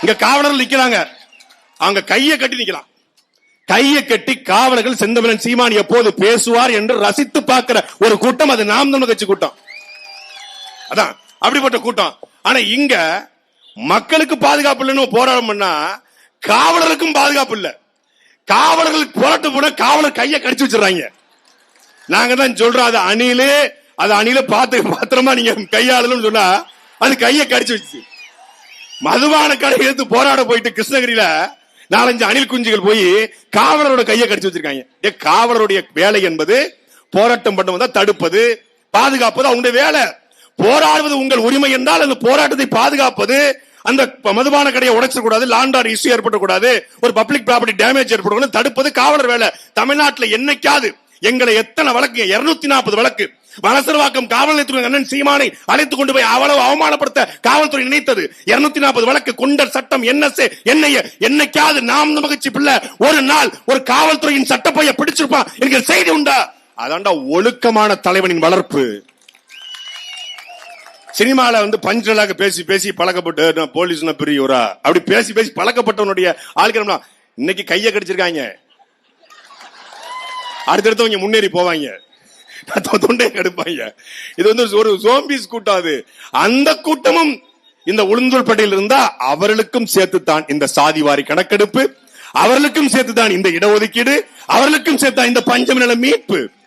இங்க காவலர்கள் நிக்கிறாங்க, அவங்க கையை கட்டி நிக்கலாம். கையை கட்டி காவலர்கள் செந்தமிழன் சீமான் எப்போது பேசுவார் என்று ரசித்து பார்க்கிற ஒரு கூட்டம் அது நாம் தமிழர் கட்சி கூட்டம். அதான் அப்படிப்பட்ட கூட்டம். ஆனா இங்க மக்களுக்கு பாதுகாப்பு இல்லைன்னு போராட்டம் பண்ணா காவலருக்கும் பாதுகாப்பு இல்ல. காவலர்களுக்கு போராட்டம் போனா காவலர் கையை கடிச்சு வச்சிடறாங்க. நாங்க தான் சொல்றோம், அது அணில பார்த்து பாத்திரமா நீங்க கையாளணும்னு சொன்னா அது கையை கடிச்சு வச்சு. மதுபான கடை எடுத்து போராட போயிட்டு கிருஷ்ணகிரியில 4-5 அணில் குஞ்சுகள் போய் காவலரோட கையை கடிச்சு வச்சிருக்காங்க. காவலருடைய வேலை என்பது போராட்டம் பண்ணுவதா தடுப்பது, பாதுகாப்பது அவங்களுடைய வேலை. போராடுவது உங்கள் உரிமை என்றால் அந்த போராட்டத்தை பாதுகாப்பது, அந்த மதுபான கடையை உடைச்சக்கூடாது, லாண்ட் ஆர்டர் இஷ்யூ ஏற்படக்கூடாது, ஒரு பப்ளிக் ப்ராப்பர்ட்டி டேமேஜ் ஏற்படக்கூடாது, தடுப்பது காவலர் வேலை. தமிழ்நாட்டில் என்னைக்காவது எங்களை எத்தனை வழக்கு, 240 வழக்கு, வலசரவாக்கம் காவல் நிலையத்துறை அண்ணன் சீமானை அழைத்துக் கொண்டு போய் அவ்வளவு அவமானப்படுத்த காவல்துறை நினைத்தது. 240 வழக்கு, குண்டர் சட்டம், NSA, NIA. என்னைக்காவது நாம் நமக்கு பிள்ளை ஒரு நாள் ஒரு காவல்துறையின் சட்டப்பைய பிடிச்சிருப்பான் என்கிற செய்தி உண்டா? அதாண்டா ஒழுக்கமான தலைவனின் வளர்ப்பு. சினிமால பஞ்சலாக பேசி பேசி பழக்கப்பட்டு போலீஸ் பெரியவரா அப்படி பேசி பேசி பழக்கப்பட்டவனுடைய ஆளுக்கு இன்னைக்கு கையை கடிச்சிருக்காங்க. அடுத்தடுத்தவங்க முன்னேறி போவாங்க, தொண்டை கெடுப்பாங்க. இது ஒரு சோம்பிஸ் கூட்டம். அது அந்த கூட்டமும் இந்த உளுந்தூர் பட்டியல் இருந்தா அவர்களுக்கும் சேர்த்துத்தான் இந்த சாதிவாரி கணக்கெடுப்பு, அவர்களுக்கும் சேர்த்துதான் இந்த இடஒதுக்கீடு, அவர்களுக்கும் சேர்த்தா இந்த பஞ்சம் நில மீட்பு.